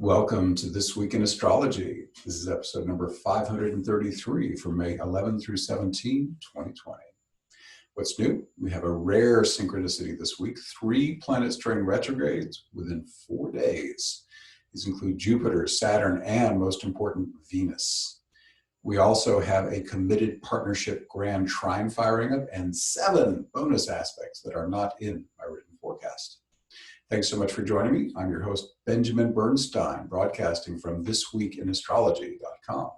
Welcome to This Week in Astrology. This is episode number 533 for May 11 through 17, 2020. What's new? We have a rare synchronicity this week. 3 planets during retrogrades within 4 days. These include Jupiter, Saturn, and most important, Venus. We also have a committed partnership Grand Trine firing up and 7 bonus aspects that are not in my written forecast. Thanks so much for joining me. I'm your host, Benjamin Bernstein, broadcasting from thisweekinastrology.com.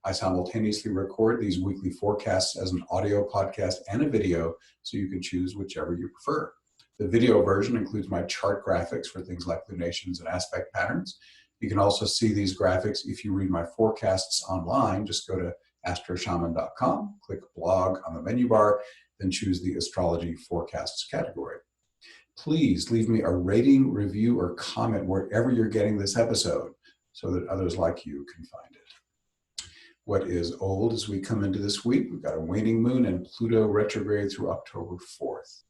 I simultaneously record these weekly forecasts as an audio podcast and a video, so you can choose whichever you prefer. The video version includes my chart graphics for things like lunations and aspect patterns. You can also see these graphics if you read my forecasts online. Just go to astroshaman.com, click blog on the menu bar, then choose the astrology forecasts category. Please leave me a rating, review, or comment wherever you're getting this episode so that others like you can find it. What is old as we come into this week? We've got a waning moon and Pluto retrograde through October 4th.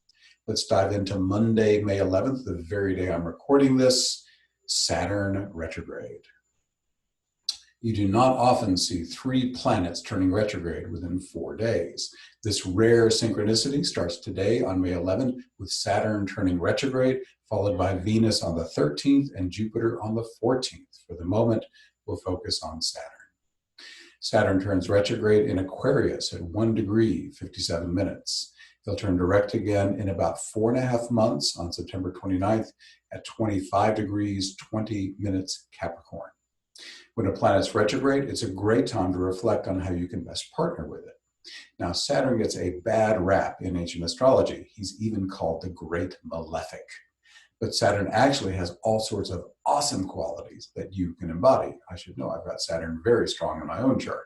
Let's dive into Monday, May 11th, the very day I'm recording this, Saturn retrograde. You do not often see 3 planets turning retrograde within 4 days. This rare synchronicity starts today on May 11th with Saturn turning retrograde, followed by Venus on the 13th and Jupiter on the 14th. For the moment, we'll focus on Saturn. Saturn turns retrograde in Aquarius at 1 degree, 57 minutes. He'll turn direct again in about 4.5 months on September 29th at 25 degrees, 20 minutes Capricorn. When a planet's retrograde, it's a great time to reflect on how you can best partner with it. Now, Saturn gets a bad rap in ancient astrology. He's even called the Great Malefic. But Saturn actually has all sorts of awesome qualities that you can embody. I should know I've got Saturn very strong in my own chart.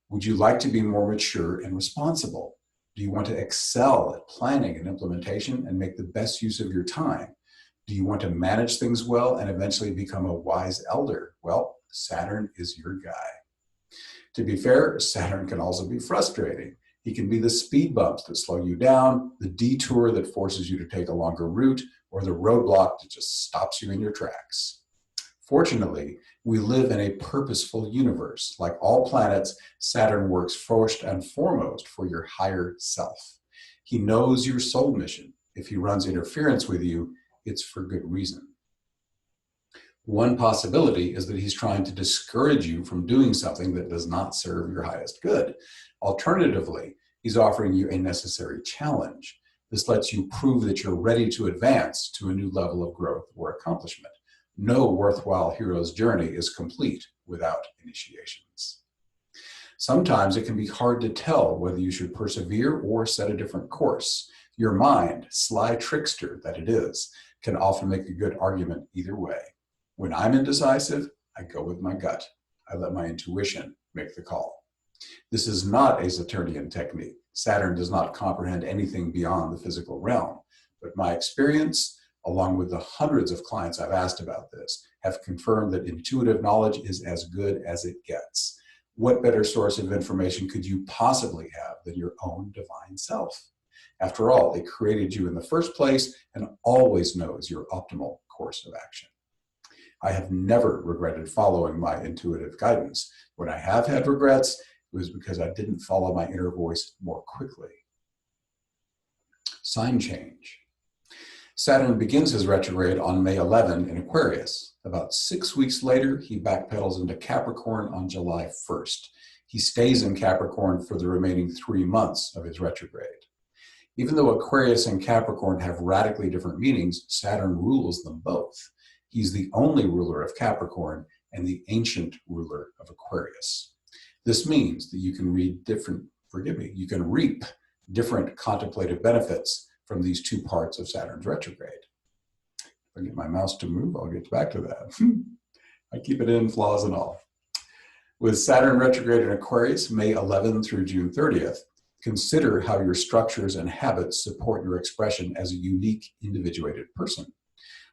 Would you like to be more mature and responsible? Do you want to excel at planning and implementation and make the best use of your time? Do you want to manage things well and eventually become a wise elder? Well, Saturn is your guy. To be fair, Saturn can also be frustrating. He can be the speed bumps that slow you down, the detour that forces you to take a longer route, or the roadblock that just stops you in your tracks. Fortunately, we live in a purposeful universe. Like all planets, Saturn works first and foremost for your higher self. He knows your soul mission. If he runs interference with you, it's for good reason. One possibility is that he's trying to discourage you from doing something that does not serve your highest good. Alternatively, he's offering you a necessary challenge. This lets you prove that you're ready to advance to a new level of growth or accomplishment. No worthwhile hero's journey is complete without initiations. Sometimes it can be hard to tell whether you should persevere or set a different course. Your mind, sly trickster that it is, can often make a good argument either way. When I'm indecisive, I go with my gut. I let my intuition make the call. This is not a Saturnian technique. Saturn does not comprehend anything beyond the physical realm. But my experience, along with the hundreds of clients I've asked about this, have confirmed that intuitive knowledge is as good as it gets. What better source of information could you possibly have than your own divine self? After all, it created you in the first place and always knows your optimal course of action. I have never regretted following my intuitive guidance. When I have had regrets, it was because I didn't follow my inner voice more quickly. Sign change. Saturn begins his retrograde on May 11 in Aquarius. About 6 weeks later, he backpedals into Capricorn on July 1st. He stays in Capricorn for the remaining 3 months of his retrograde. Even though Aquarius and Capricorn have radically different meanings, Saturn rules them both. He's the only ruler of Capricorn and the ancient ruler of Aquarius. This means that you can reap different contemplative benefits from these 2 parts of Saturn's retrograde. If I get my mouse to move, I'll get back to that. I keep it in, flaws and all. With Saturn retrograde in Aquarius, May 11 through June 30th, consider how your structures and habits support your expression as a unique, individuated person.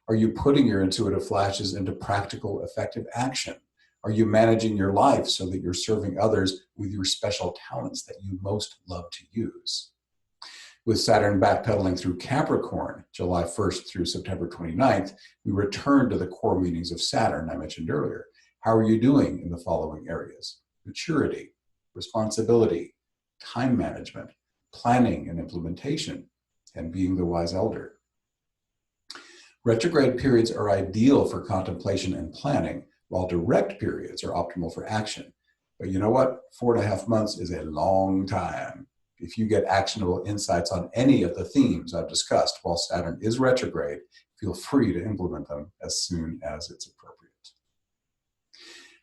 Are you putting your intuitive flashes into practical, effective action? Are you managing your life so that you're serving others with your special talents that you most love to use? With Saturn backpedaling through Capricorn, July 1st through September 29th, we return to the core meanings of Saturn I mentioned earlier. How are you doing in the following areas? Maturity, responsibility, time management, planning and implementation, and being the wise elder. Retrograde periods are ideal for contemplation and planning, while direct periods are optimal for action. But you know what? 4.5 months is a long time. If you get actionable insights on any of the themes I've discussed while Saturn is retrograde, feel free to implement them as soon as it's appropriate.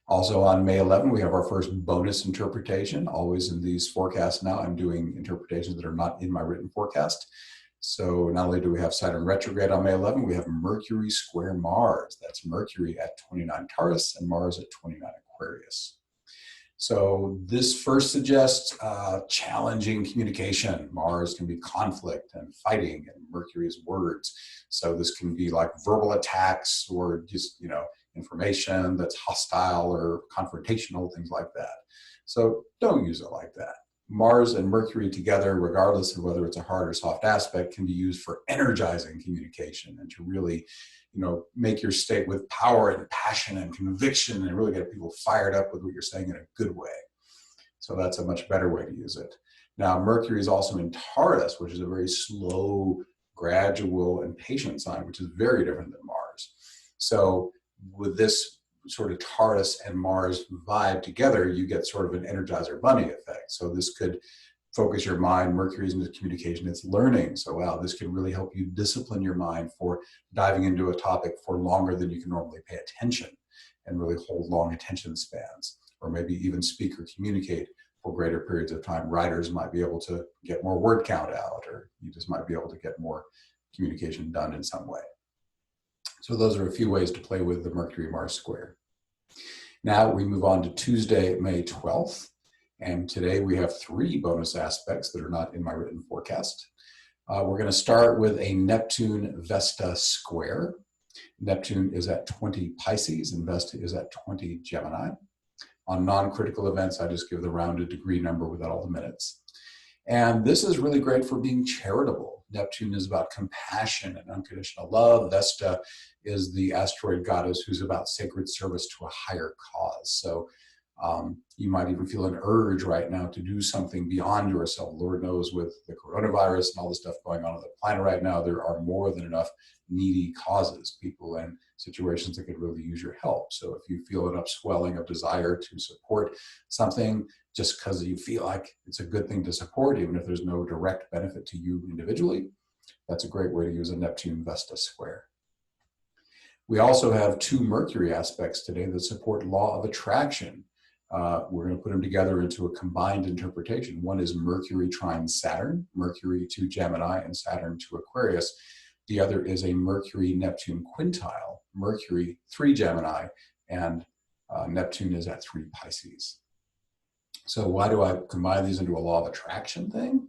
Also on May 11, we have our first bonus interpretation. Always in these forecasts now, I'm doing interpretations that are not in my written forecast. So not only do we have Saturn retrograde on May 11, we have Mercury square Mars. That's Mercury at 29 Taurus and Mars at 29 Aquarius. So this first suggests challenging communication. Mars can be conflict and fighting, and Mercury is words. So this can be like verbal attacks or just, information that's hostile or confrontational, things like that. So don't use it like that. Mars and Mercury together, regardless of whether it's a hard or soft aspect, can be used for energizing communication and to really, make your state with power and passion and conviction and really get people fired up with what you're saying in a good way. So that's a much better way to use it. Now, Mercury is also in Taurus, which is a very slow, gradual, and patient sign, which is very different than Mars. So with this sort of Taurus and Mars vibe together, you get sort of an Energizer Bunny effect. So this could focus your mind. Mercury's into communication, it's learning. So wow, this could really help you discipline your mind for diving into a topic for longer than you can normally pay attention and really hold long attention spans, or maybe even speak or communicate for greater periods of time. Writers might be able to get more word count out, or you just might be able to get more communication done in some way. So those are a few ways to play with the Mercury-Mars square. Now we move on to Tuesday, May 12th. And today we have 3 bonus aspects that are not in my written forecast. We're going to start with a Neptune-Vesta square. Neptune is at 20 Pisces and Vesta is at 20 Gemini. On non-critical events, I just give the rounded degree number without all the minutes. And this is really great for being charitable. Neptune is about compassion and unconditional love. Vesta is the asteroid goddess who's about sacred service to a higher cause. So you might even feel an urge right now to do something beyond yourself. Lord knows, with the coronavirus and all the stuff going on the planet right now, there are more than enough needy causes, people and situations that could really use your help. So if you feel an upswelling of desire to support something just because you feel like it's a good thing to support, even if there's no direct benefit to you individually, that's a great way to use a Neptune-Vesta square. We also have 2 Mercury aspects today that support law of attraction. We're going to put them together into a combined interpretation. One is Mercury trine Saturn, Mercury to Gemini and Saturn to Aquarius. The other is a Mercury-Neptune quintile, Mercury 3 Gemini, and Neptune is at 3 Pisces. So why do I combine these into a law of attraction thing?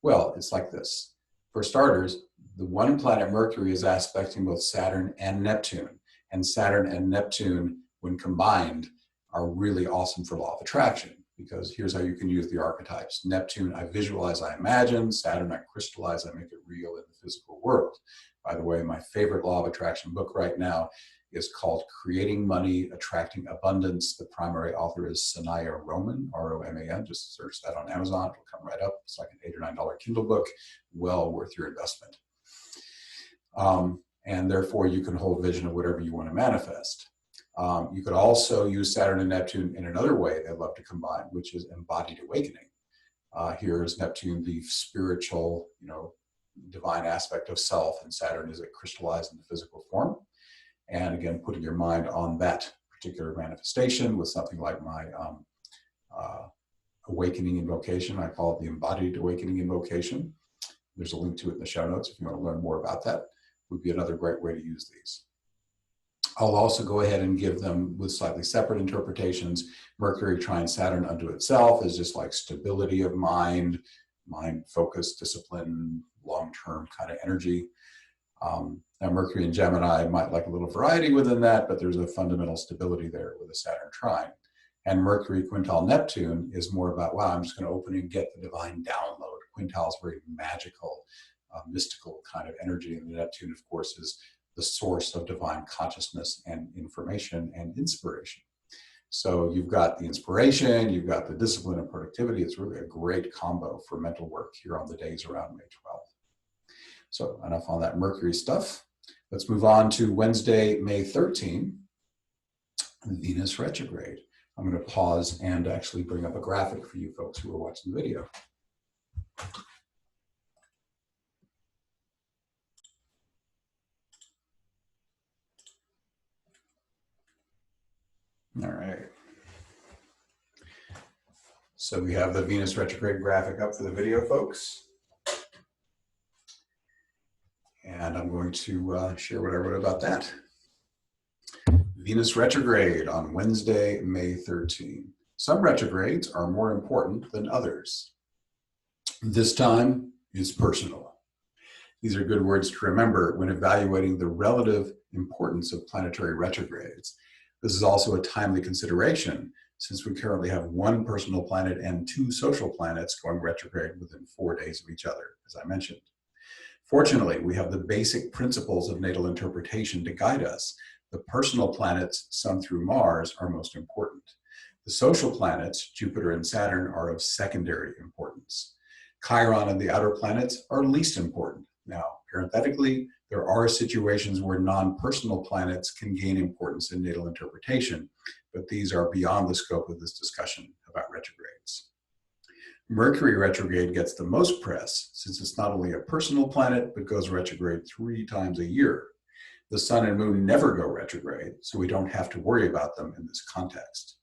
Well, it's like this. For starters, the one planet Mercury is aspecting both Saturn and Neptune. And Saturn and Neptune, when combined, are really awesome for law of attraction, because here's how you can use the archetypes. Neptune, I visualize, I imagine. Saturn, I crystallize, I make it real in the physical world. By the way, my favorite law of attraction book right now is called Creating Money, Attracting Abundance. The primary author is Sanaya Roman, R-O-M-A-N. Just search that on Amazon, it'll come right up. It's like an $8 or $9 Kindle book, well worth your investment. And therefore you can hold vision of whatever you want to manifest. You could also use Saturn and Neptune in another way they love to combine, which is embodied awakening. Here is Neptune, the spiritual, divine aspect of self, and Saturn is crystallized in the physical form. And again, putting your mind on that particular manifestation with something like my awakening invocation. I call it the embodied awakening invocation. There's a link to it in the show notes if you want to learn more about that. Would be another great way to use these. I'll also go ahead and give them with slightly separate interpretations. Mercury trine Saturn unto itself is just like stability of mind, mind focus, discipline, long-term kind of energy. Now Mercury and Gemini might like a little variety within that, but there's a fundamental stability there with a Saturn trine. And Mercury quintile Neptune is more about, wow, I'm just going to open and get the divine download. Quintile is very magical, mystical kind of energy. And the Neptune, of course, is the source of divine consciousness and information and inspiration. So you've got the inspiration, you've got the discipline and productivity. It's really a great combo for mental work here on the days around May 12th. So enough on that Mercury stuff. Let's move on to Wednesday, May 13th, Venus retrograde. I'm going to pause and actually bring up a graphic for you folks who are watching the video. All right. So we have the Venus retrograde graphic up for the video, folks. And I'm going to share what I wrote about that. Venus retrograde on Wednesday, May 13. Some retrogrades are more important than others. This time is personal. These are good words to remember when evaluating the relative importance of planetary retrogrades. This is also a timely consideration since we currently have one personal planet and two social planets going retrograde within 4 days of each other, as I mentioned. Fortunately, we have the basic principles of natal interpretation to guide us. The personal planets, Sun through Mars, are most important. The social planets, Jupiter and Saturn, are of secondary importance. Chiron and the outer planets are least important. Now, parenthetically, there are situations where non-personal planets can gain importance in natal interpretation, but these are beyond the scope of this discussion about retrogrades. Mercury retrograde gets the most press since it's not only a personal planet, but goes retrograde 3 times a year. The Sun and Moon never go retrograde, so we don't have to worry about them in this context.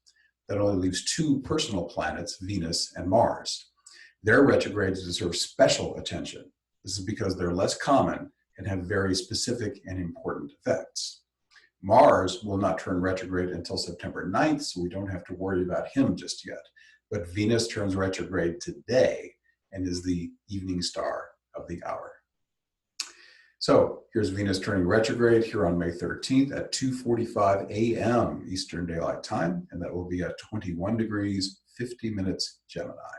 That only leaves 2 personal planets, Venus and Mars. Their retrogrades deserve special attention. This is because they're less common and have very specific and important effects. Mars will not turn retrograde until September 9th, so we don't have to worry about him just yet. But Venus turns retrograde today and is the evening star of the hour. So here's Venus turning retrograde here on May 13th at 2:45 a.m. Eastern Daylight Time, and that will be at 21 degrees, 50 minutes Gemini.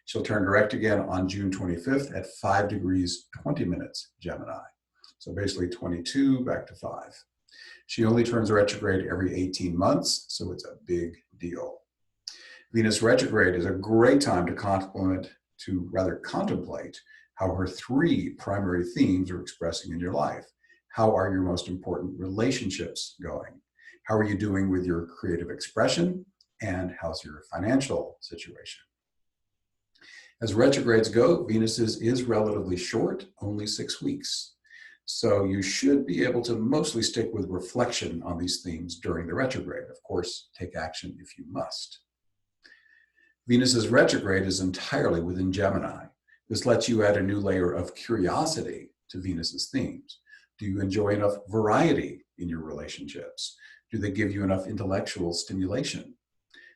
She'll turn direct again on June 25th at 5 degrees, 20 minutes Gemini. So basically 22 back to 5. She only turns retrograde every 18 months, so it's a big deal. Venus retrograde is a great time to contemplate how her 3 primary themes are expressing in your life. How are your most important relationships going? How are you doing with your creative expression? And how's your financial situation? As retrogrades go, Venus is relatively short, only 6 weeks. So you should be able to mostly stick with reflection on these themes during the retrograde. Of course, take action if you must. Venus's retrograde is entirely within Gemini. This lets you add a new layer of curiosity to Venus's themes. Do you enjoy enough variety in your relationships? Do they give you enough intellectual stimulation?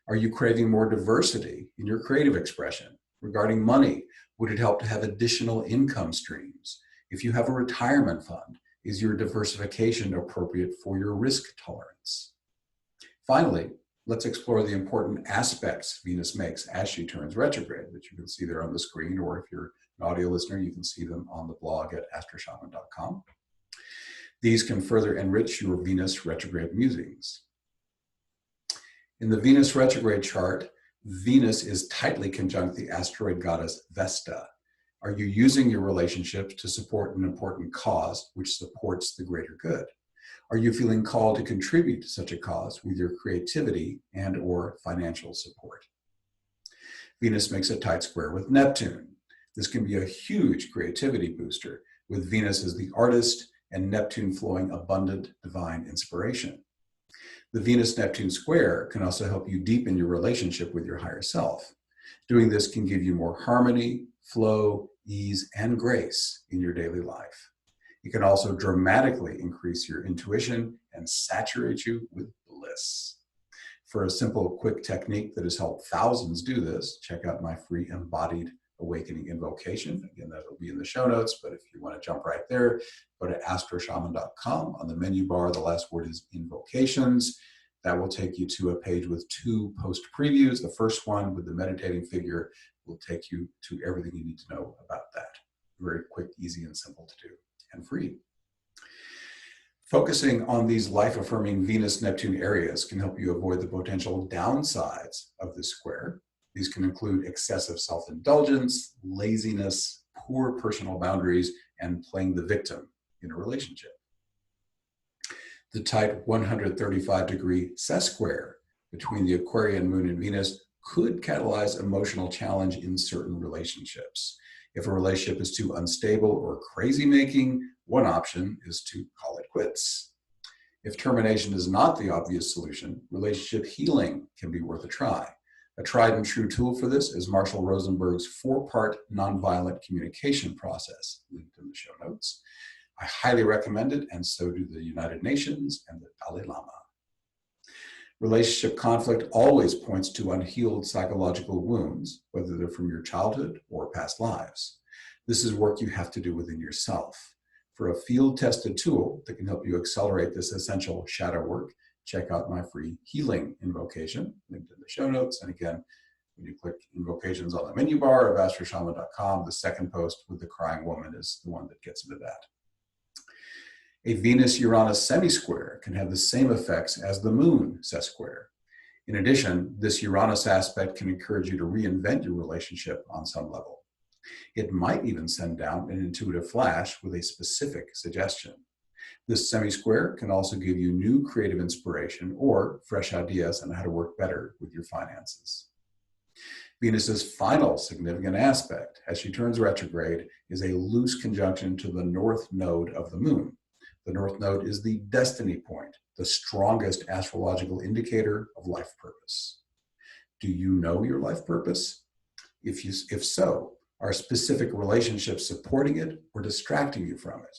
Are you craving more diversity in your creative expression? Regarding money, would it help to have additional income streams? If you have a retirement fund, is your diversification appropriate for your risk tolerance? Finally, let's explore the important aspects Venus makes as she turns retrograde, which you can see there on the screen, or if you're an audio listener, you can see them on the blog at astroshaman.com. These can further enrich your Venus retrograde musings. In the Venus retrograde chart, Venus is tightly conjunct the asteroid goddess Vesta. Are you using your relationships to support an important cause which supports the greater good? Are you feeling called to contribute to such a cause with your creativity and or financial support? Venus makes a tight square with Neptune. This can be a huge creativity booster, with Venus as the artist and Neptune flowing abundant divine inspiration. The Venus-Neptune square can also help you deepen your relationship with your higher self. Doing this can give you more harmony, flow, ease, and grace in your daily life. It can also dramatically increase your intuition and saturate you with bliss. For a simple, quick technique that has helped thousands do this, check out my free embodied awakening invocation. Again, that'll be in the show notes, but if you want to jump right there, go to astroshaman.com. On the menu bar, the last word is invocations. That will take you to a page with 2 post previews. The first one with the meditating figure will take you to everything you need to know about that. Very quick, easy, and simple to do, and free. Focusing on these life-affirming Venus-Neptune areas can help you avoid the potential downsides of this square. These can include excessive self-indulgence, laziness, poor personal boundaries, and playing the victim in a relationship. The tight 135-degree sesquare between the Aquarian moon and Venus could catalyze emotional challenge in certain relationships. If a relationship is too unstable or crazy-making, one option is to call it quits. If termination is not the obvious solution, relationship healing can be worth a try. A tried and true tool for this is Marshall Rosenberg's 4-part nonviolent communication process, linked in the show notes. I highly recommend it, and so do the United Nations and the Dalai Lama. Relationship conflict always points to unhealed psychological wounds, whether they're from your childhood or past lives. This is work you have to do within yourself. For a field-tested tool that can help you accelerate this essential shadow work, check out my free healing invocation, linked in the show notes. And again, when you click invocations on the menu bar of astroshaman.com, the second post with the crying woman is the one that gets into that. A Venus-Uranus semi-square can have the same effects as the moon sesquare. In addition, this Uranus aspect can encourage you to reinvent your relationship on some level. It might even send down an intuitive flash with a specific suggestion. This semi-square can also give you new creative inspiration or fresh ideas on how to work better with your finances. Venus's final significant aspect, as she turns retrograde, is a loose conjunction to the north node of the moon. The north node is the destiny point, the strongest astrological indicator of life purpose. Do you know your life purpose? If so, are specific relationships supporting it or distracting you from it?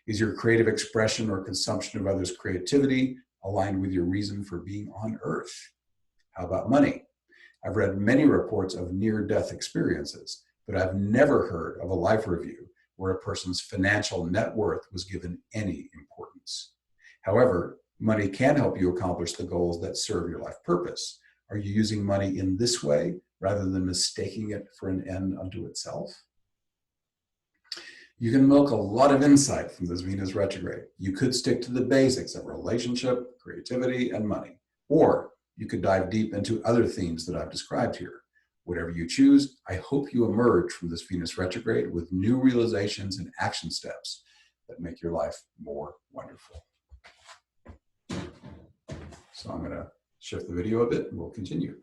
Is your creative expression or consumption of others' creativity aligned with your reason for being on Earth? How about money? I've read many reports of near-death experiences, but I've never heard of a life review where a person's financial net worth was given any importance. However, money can help you accomplish the goals that serve your life purpose. Are you using money in this way rather than mistaking it for an end unto itself? You can milk a lot of insight from this Venus retrograde. You could stick to the basics of relationship, creativity, and money, or you could dive deep into other themes that I've described here. Whatever you choose, I hope you emerge from this Venus retrograde with new realizations and action steps that make your life more wonderful. So I'm going to shift the video a bit and we'll continue.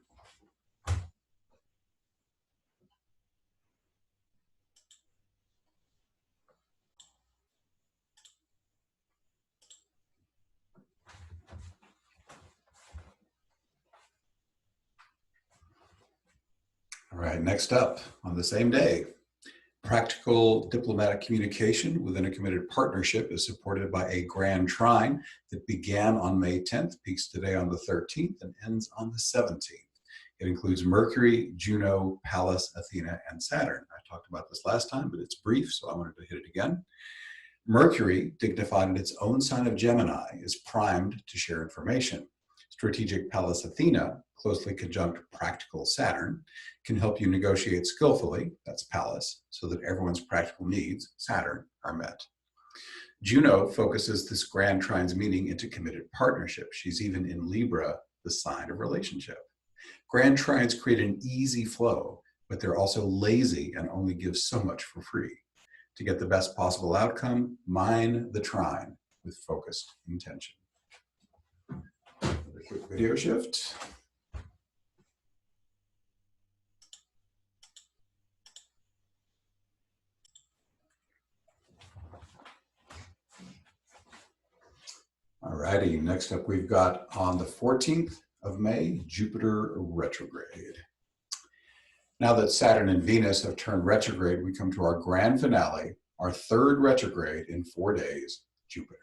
All right, next up on the same day, practical diplomatic communication within a committed partnership is supported by a Grand Trine that began on May 10th, peaks today on the 13th, and ends on the 17th. It includes Mercury, Juno, Pallas, Athena, and Saturn. I talked about this last time, but it's brief, so I wanted to hit it again. Mercury, dignified in its own sign of Gemini, is primed to share information. Strategic Pallas Athena, closely conjunct practical Saturn, can help you negotiate skillfully, that's Pallas, so that everyone's practical needs, Saturn, are met. Juno focuses this Grand Trine's meaning into committed partnership. She's even in Libra, the sign of relationship. Grand Trines create an easy flow, but they're also lazy and only give so much for free. To get the best possible outcome, mine the trine with focused intention. Another quick video shift. Alrighty, next up we've got on the 14th of May, Jupiter retrograde. Now that Saturn and Venus have turned retrograde, we come to our grand finale, our third retrograde in 4 days, Jupiter.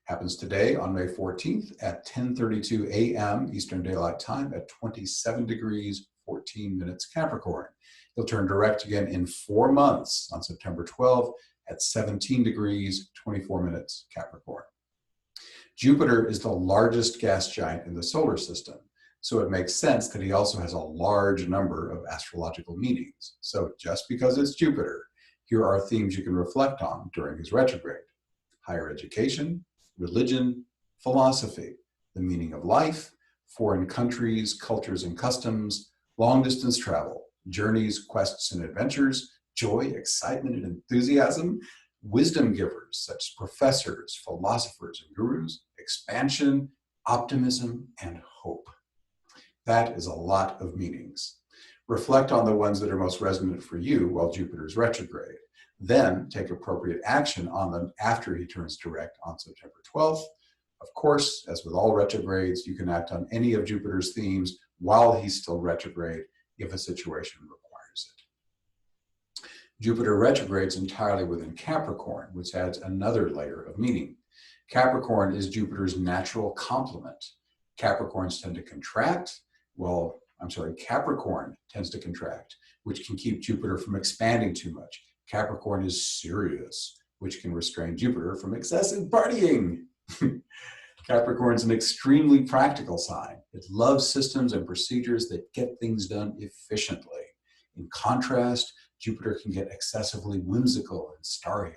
Happens today on May 14th at 10:32 a.m. Eastern Daylight Time at 27 degrees, 14 minutes Capricorn. He'll turn direct again in 4 months on September 12th at 17 degrees, 24 minutes Capricorn. Jupiter is the largest gas giant in the solar system, so it makes sense that he also has a large number of astrological meanings. So just because it's Jupiter, here are themes you can reflect on during his retrograde: higher education, religion, philosophy, the meaning of life, foreign countries, cultures and customs, long-distance travel, journeys, quests and adventures, joy, excitement and enthusiasm, wisdom givers such as professors, philosophers and gurus, expansion, optimism, and hope. That is a lot of meanings. Reflect on the ones that are most resonant for you while Jupiter is retrograde. Then take appropriate action on them after he turns direct on September 12th. Of course, as with all retrogrades, you can act on any of Jupiter's themes while he's still retrograde if a situation requires it. Jupiter retrogrades entirely within Capricorn, which adds another layer of meaning. Capricorn is Jupiter's natural complement. Capricorns tend to contract. Capricorn tends to contract, which can keep Jupiter from expanding too much. Capricorn is serious, which can restrain Jupiter from excessive partying. Capricorn is an extremely practical sign. It loves systems and procedures that get things done efficiently. In contrast, Jupiter can get excessively whimsical and starry-eyed.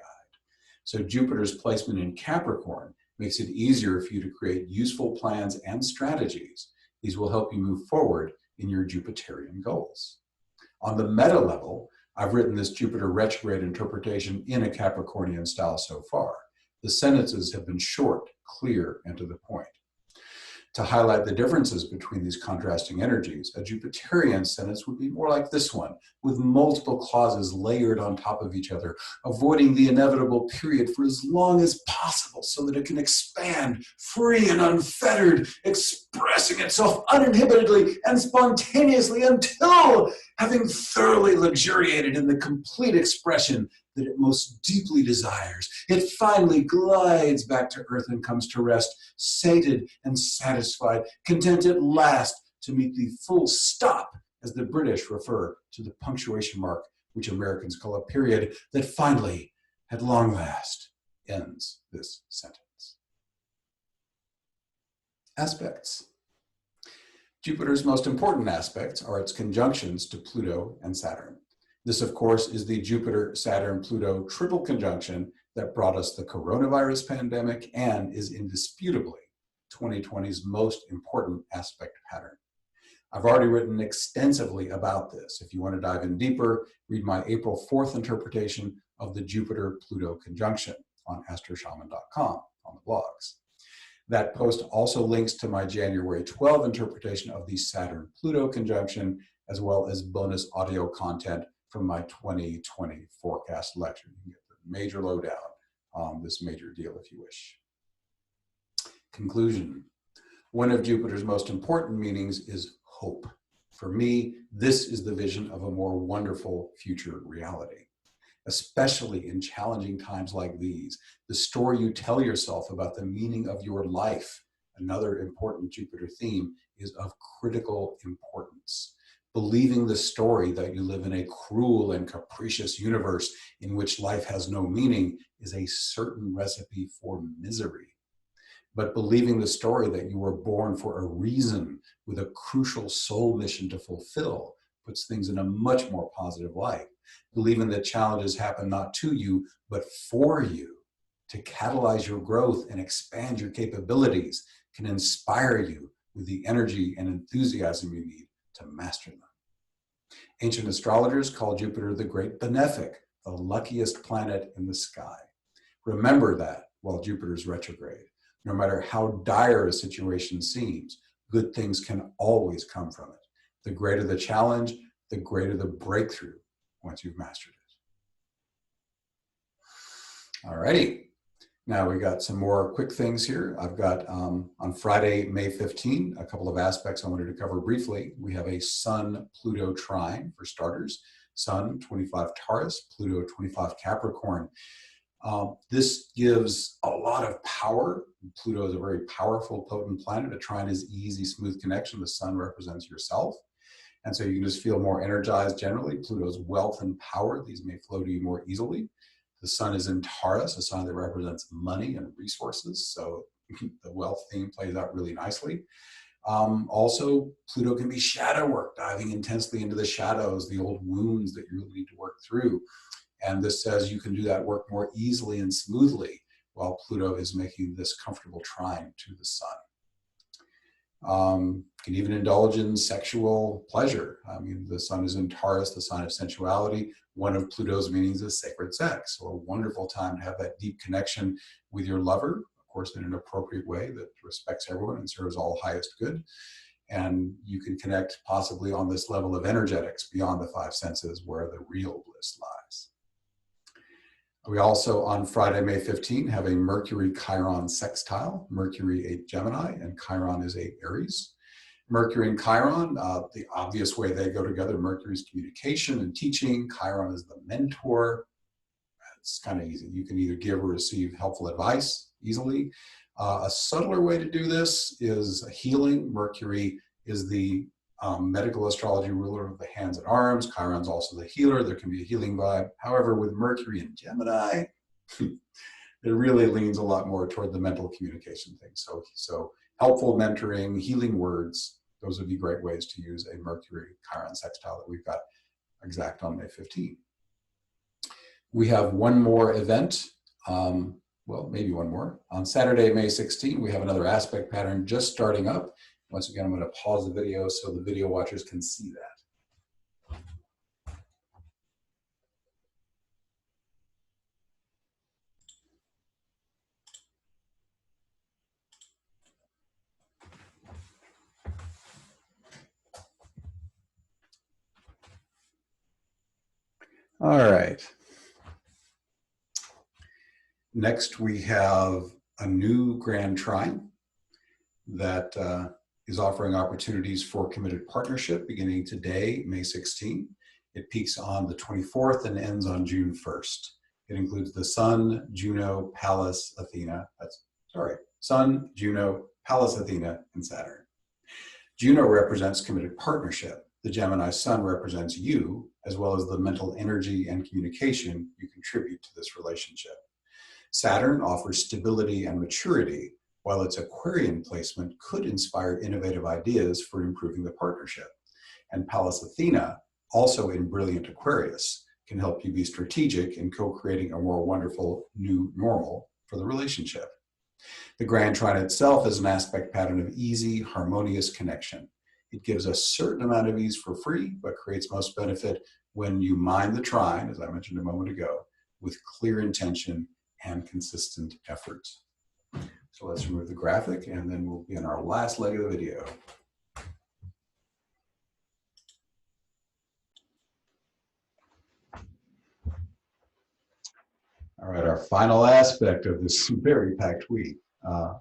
So Jupiter's placement in Capricorn makes it easier for you to create useful plans and strategies. These will help you move forward in your Jupiterian goals. On the meta level, I've written this Jupiter retrograde interpretation in a Capricornian style so far. The sentences have been short, clear, and to the point. To highlight the differences between these contrasting energies, a Jupiterian sentence would be more like this one, with multiple clauses layered on top of each other, avoiding the inevitable period for as long as possible so that it can expand, free and unfettered, expressing itself uninhibitedly and spontaneously until, having thoroughly luxuriated in the complete expression that it most deeply desires, it finally glides back to earth and comes to rest, sated and satisfied, content at last to meet the full stop, as the British refer to the punctuation mark, which Americans call a period, that finally, at long last, ends this sentence. Aspects. Jupiter's most important aspects are its conjunctions to Pluto and Saturn. This, of course, is the Jupiter-Saturn-Pluto triple conjunction that brought us the coronavirus pandemic and is indisputably 2020's most important aspect pattern. I've already written extensively about this. If you want to dive in deeper, read my April 4th interpretation of the Jupiter-Pluto conjunction on astroshaman.com on the blogs. That post also links to my January 12th interpretation of the Saturn-Pluto conjunction, as well as bonus audio content from my 2020 forecast lecture. You can get the major lowdown on this major deal if you wish. Conclusion. One of Jupiter's most important meanings is hope. For me, this is the vision of a more wonderful future reality. Especially in challenging times like these, the story you tell yourself about the meaning of your life, another important Jupiter theme, is of critical importance. Believing the story that you live in a cruel and capricious universe in which life has no meaning is a certain recipe for misery. But believing the story that you were born for a reason with a crucial soul mission to fulfill puts things in a much more positive light. Believing that challenges happen not to you, but for you, to catalyze your growth and expand your capabilities, can inspire you with the energy and enthusiasm you need to master them. Ancient astrologers call Jupiter the great benefic, the luckiest planet in the sky. Remember that while Jupiter's retrograde. No matter how dire a situation seems, good things can always come from it. The greater the challenge, the greater the breakthrough once you've mastered it. All righty. Now we got some more quick things here. I've got on Friday, May 15, a couple of aspects I wanted to cover briefly. We have a Sun-Pluto trine for starters. Sun, 25 Taurus, Pluto, 25 Capricorn. This gives a lot of power. Pluto is a very powerful, potent planet. A trine is easy, smooth connection. The sun represents yourself. And so you can just feel more energized generally. Pluto's wealth and power, these may flow to you more easily. The sun is in Taurus, a sign that represents money and resources. So the wealth theme plays out really nicely. Also, Pluto can be shadow work, diving intensely into the shadows, the old wounds that you really need to work through. And this says you can do that work more easily and smoothly while Pluto is making this comfortable trine to the sun. Can even indulge in sexual pleasure. I mean, the sun is in Taurus, the sign of sensuality. One of Pluto's meanings is sacred sex. So a wonderful time to have that deep connection with your lover, of course, in an appropriate way that respects everyone and serves all highest good. And you can connect possibly on this level of energetics beyond the five senses where the real bliss lies. We also, on Friday, May 15, have a Mercury-Chiron sextile. Mercury 8 Gemini, and Chiron is 8 Aries. Mercury and Chiron, the obvious way they go together, Mercury's communication and teaching, Chiron is the mentor. It's kind of easy. You can either give or receive helpful advice easily. A subtler way to do this is healing. Mercury is the medical astrology ruler of the hands and arms. Chiron's also the healer. There can be a healing vibe. However, with Mercury and Gemini, it really leans a lot more toward the mental communication thing. So helpful mentoring, healing words, those would be great ways to use a Mercury-Chiron sextile that we've got exact on May 15. We have one more event, well, maybe one more. On Saturday, May 16, we have another aspect pattern just starting up. Once again, I'm going to pause the video so the video watchers can see that. All right. Next, we have a new Grand Trine that is offering opportunities for committed partnership beginning today, May 16. It peaks on the 24th and ends on June 1st. It includes the Sun, Juno, Pallas, Athena. Sun, Juno, Pallas, Athena, and Saturn. Juno represents committed partnership. The Gemini Sun represents you, as well as the mental energy and communication you contribute to this relationship. Saturn offers stability and maturity, while its Aquarian placement could inspire innovative ideas for improving the partnership. And Pallas Athena, also in brilliant Aquarius, can help you be strategic in co-creating a more wonderful new normal for the relationship. The Grand Trine itself is an aspect pattern of easy, harmonious connection. It gives a certain amount of ease for free, but creates most benefit when you mind the trine, as I mentioned a moment ago, with clear intention and consistent effort. So let's remove the graphic, and then we'll be in our last leg of the video. All right, our final aspect of this very packed week.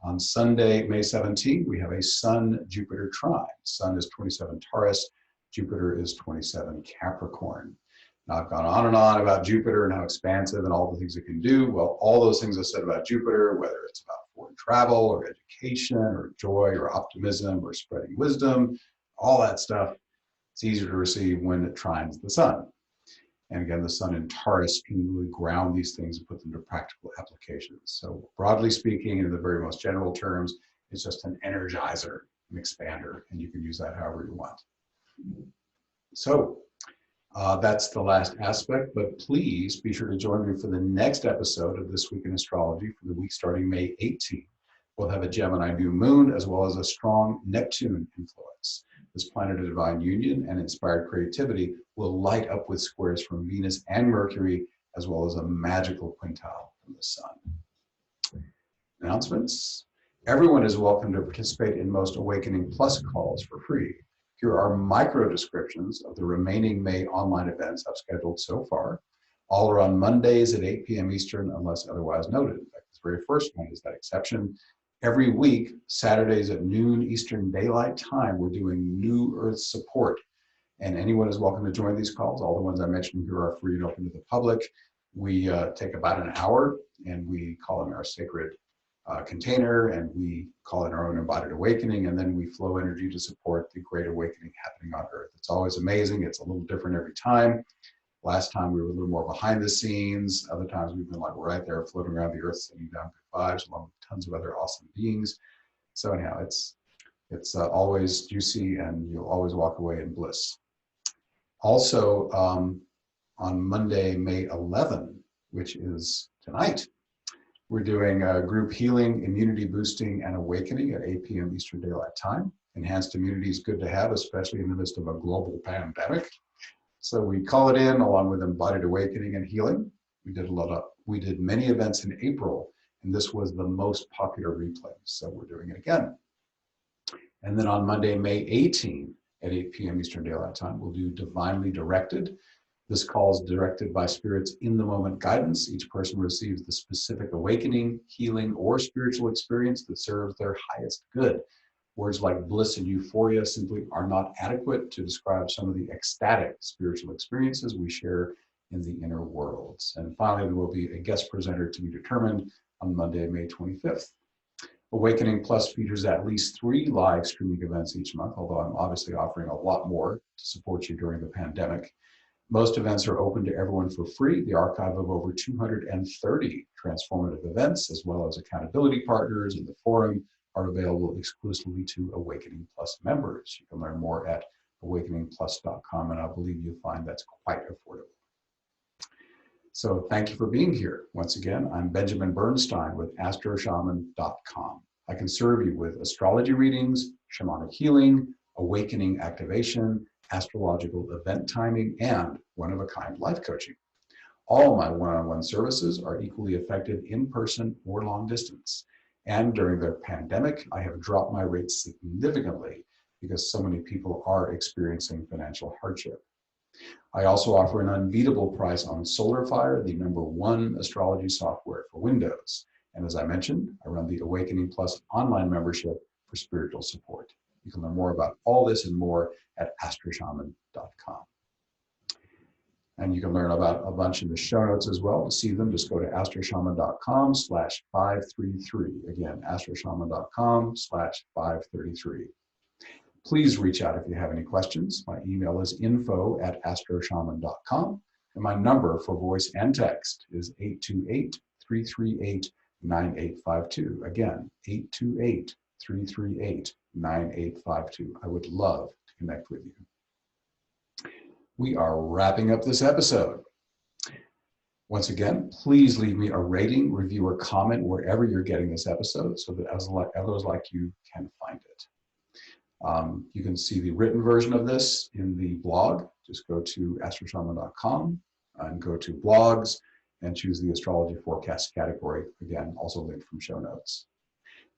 On Sunday, May 17, we have a Sun-Jupiter trine. Sun is 27 Taurus, Jupiter is 27 Capricorn. Now, I've gone on and on about Jupiter and how expansive and all the things it can do. Well, all those things I said about Jupiter, whether it's about foreign travel or education or joy or optimism or spreading wisdom, all that stuff, it's easier to receive when it trines the Sun. And again, the Sun in Taurus can really ground these things and put them to practical applications. So broadly speaking, in the very most general terms, it's just an energizer, an expander, and you can use that however you want. So that's the last aspect, but please be sure to join me for the next episode of This Week in Astrology for the week starting May 18. We'll have a Gemini new moon as well as a strong Neptune influence. This planet of divine union and inspired creativity will light up with squares from Venus and Mercury, as well as a magical quintile from the Sun. Announcements. Everyone is welcome to participate in most Awakening Plus calls for free. Here are micro descriptions of the remaining May online events I've scheduled so far. All are on Mondays at 8 p.m. Eastern, unless otherwise noted. In fact, this very first one is that exception. Every week, Saturdays at noon Eastern Daylight Time, we're doing New Earth support. And anyone is welcome to join these calls. All the ones I mentioned here are free and open to the public. We take about an hour and we call in our sacred container, and we call in our own embodied awakening, and then we flow energy to support the great awakening happening on Earth. It's always amazing. It's a little different every time. Last time we were a little more behind the scenes. Other times we've been like right there floating around the earth, sending down good vibes along with tons of other awesome beings. So anyhow, it's always juicy and you'll always walk away in bliss. Also, on Monday, May 11, which is tonight, we're doing a group healing, immunity boosting, and awakening at 8 p.m. Eastern Daylight Time. Enhanced immunity is good to have, especially in the midst of a global pandemic. So we call it in along with embodied awakening and healing. We did many events in April, and this was the most popular replay. So we're doing it again. And then on Monday, May 18 at 8 p.m. Eastern Daylight Time, we'll do Divinely Directed. This call is directed by Spirit's in-the-moment guidance. Each person receives the specific awakening, healing, or spiritual experience that serves their highest good. Words like bliss and euphoria simply are not adequate to describe some of the ecstatic spiritual experiences we share in the inner worlds. And finally, there will be a guest presenter to be determined on Monday, May 25th. Awakening Plus features at least 3 live streaming events each month, although I'm obviously offering a lot more to support you during the pandemic. Most events are open to everyone for free. The archive of over 230 transformative events, as well as accountability partners in the forum, are available exclusively to Awakening Plus members. You can learn more at awakeningplus.com, and I believe you'll find that's quite affordable. So thank you for being here. Once again, I'm Benjamin Bernstein with astroshaman.com. I can serve you with astrology readings, shamanic healing, awakening activation, astrological event timing, and one-of-a-kind life coaching. All my one-on-one services are equally effective in person or long distance. And during the pandemic, I have dropped my rates significantly because so many people are experiencing financial hardship. I also offer an unbeatable price on SolarFire, the #1 astrology software for Windows. And as I mentioned, I run the Awakening Plus online membership for spiritual support. You can learn more about all this and more at astroshaman.com. And you can learn about a bunch in the show notes as well. To see them, just go to astroshaman.com/533. Again, astroshaman.com/533. Please reach out if you have any questions. My email is info@astroshaman.com. And my number for voice and text is 828-338-9852. Again, 828-338-9852. I would love to connect with you. We are wrapping up this episode. Once again, please leave me a rating, review, or comment wherever you're getting this episode so that others like you can find it. You can see the written version of this in the blog. Just go to astroshaman.com and go to blogs and choose the astrology forecast category. Again, also linked from show notes.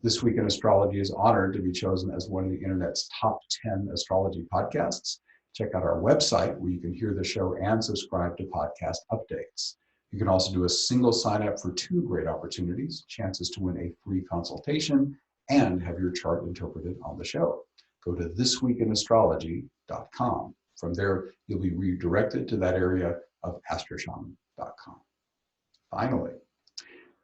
This Week in Astrology is honored to be chosen as one of the internet's top 10 astrology podcasts. Check out our website where you can hear the show and subscribe to podcast updates. You can also do a single sign up for 2 great opportunities, chances to win a free consultation and have your chart interpreted on the show. Go to thisweekinastrology.com. From there, you'll be redirected to that area of astroshaman.com. Finally,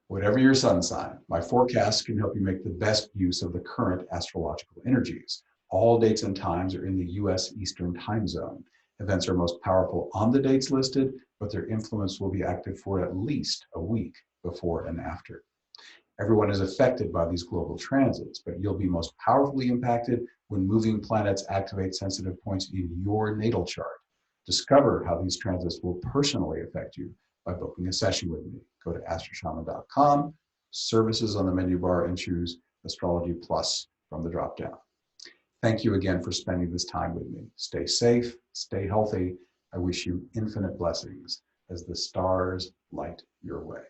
whatever your sun sign, my forecasts can help you make the best use of the current astrological energies. All dates and times are in the U.S. Eastern Time Zone. Events are most powerful on the dates listed, but their influence will be active for at least a week before and after. Everyone is affected by these global transits, but you'll be most powerfully impacted when moving planets activate sensitive points in your natal chart. Discover how these transits will personally affect you by booking a session with me. Go to astroshaman.com, services on the menu bar, and choose Astrology Plus from the drop-down. Thank you again for spending this time with me. Stay safe, stay healthy. I wish you infinite blessings as the stars light your way.